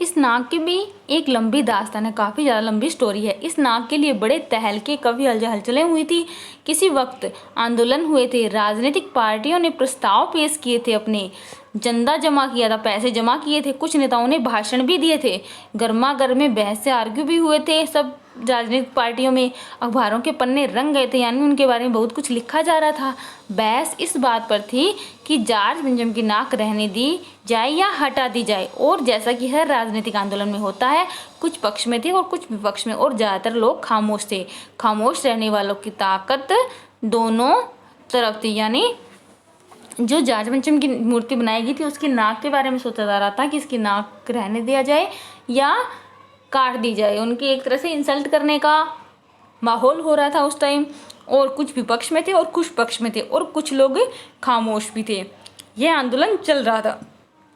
इस नाग की भी एक लंबी दास्तान है, काफ़ी ज़्यादा लंबी स्टोरी है। इस नाग के लिए बड़े तहलके कभी हलचलें हुई थी। किसी वक्त आंदोलन हुए थे, राजनीतिक पार्टियों ने प्रस्ताव पेश किए थे, अपने चंदा जमा किया था, पैसे जमा किए थे, कुछ नेताओं ने भाषण भी दिए थे, गर्मा गर्म बहस से आर्ग्यू भी हुए थे। सब राजनीतिक पार्टियों में अखबारों के पन्ने रंग गए थे, यानी उनके बारे में बहुत कुछ लिखा जा रहा था। बहस इस बात पर थी कि जॉर्ज बेंजामिन की नाक रहने दी जाए या हटा दी जाए। और जैसा कि हर राजनीतिक आंदोलन में होता है, कुछ पक्ष में थे और कुछ विपक्ष में, और ज़्यादातर लोग खामोश थे। खामोश रहने वालों की ताकत दोनों तरफ थी, यानी जो जॉर्ज बेंजामिन की मूर्ति बनाई गई थी उसकी नाक के बारे में सोचा जा रहा था कि इसकी नाक रहने दिया जाए या काट दी जाए। उनकी एक तरह से इंसल्ट करने का माहौल हो रहा था उस टाइम, और कुछ विपक्ष में थे और कुछ पक्ष में थे और कुछ लोग खामोश भी थे। यह आंदोलन चल रहा था।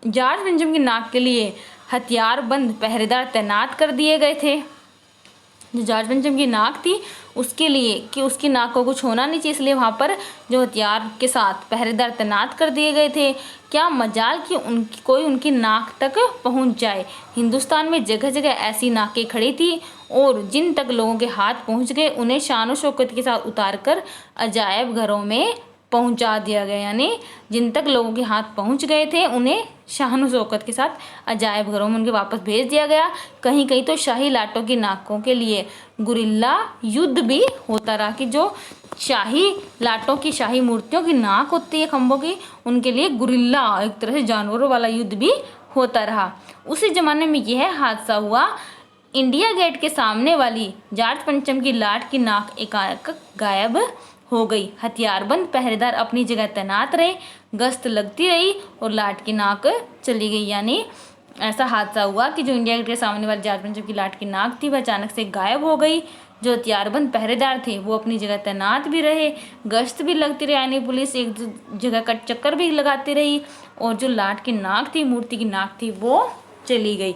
जॉर्ज बेंजामिन की नाक के लिए हथियारबंद पहरेदार तैनात कर दिए गए थे। जो जॉर्ज बेंजामिन की नाक थी उसके लिए कि उसकी नाक को कुछ होना नहीं चाहिए, इसलिए वहाँ पर जो हथियार के साथ पहरेदार तैनात कर दिए गए थे। क्या मजाल कि कोई उनकी नाक तक पहुँच जाए। हिंदुस्तान में जगह जगह ऐसी नाकें खड़ी थी, और जिन तक लोगों के हाथ पहुँच गए उन्हें शान शौकत के साथ उतार कर अजायब घरों में पहुंचा दिया गया। यानी जिन तक लोगों के हाथ पहुंच गए थे उन्हें शान शौकत के साथ अजायब घरों में उनके वापस भेज दिया गया। कहीं कहीं तो शाही लाटों की नाकों के लिए गुरिल्ला युद्ध भी होता रहा, कि जो शाही लाटों की, शाही मूर्तियों की नाक होती है खंभों की, उनके लिए गुरिल्ला, एक तरह से जानवरों वाला युद्ध भी होता रहा। उसी जमाने में यह हादसा हुआ, इंडिया गेट के सामने वाली जॉर्ज बेंजामिन की लाट की नाक एकाएक गायब हो गई। हथियारबंद पहरेदार अपनी जगह तैनात रहे, गश्त लगती रही और लाट की नाक चली गई। यानी ऐसा हादसा हुआ कि जो इंडिया गेट के सामने वाली जॉर्ज बेंजामिन की लाट की नाक थी वह अचानक से गायब हो गई। जो हथियारबंद पहरेदार थे वो अपनी जगह तैनात भी रहे, गश्त भी लगती रही, यानी पुलिस एक जगह का चक्कर भी लगाती रही, और जो लाट की नाक थी, मूर्ति की नाक थी, वो चली गई।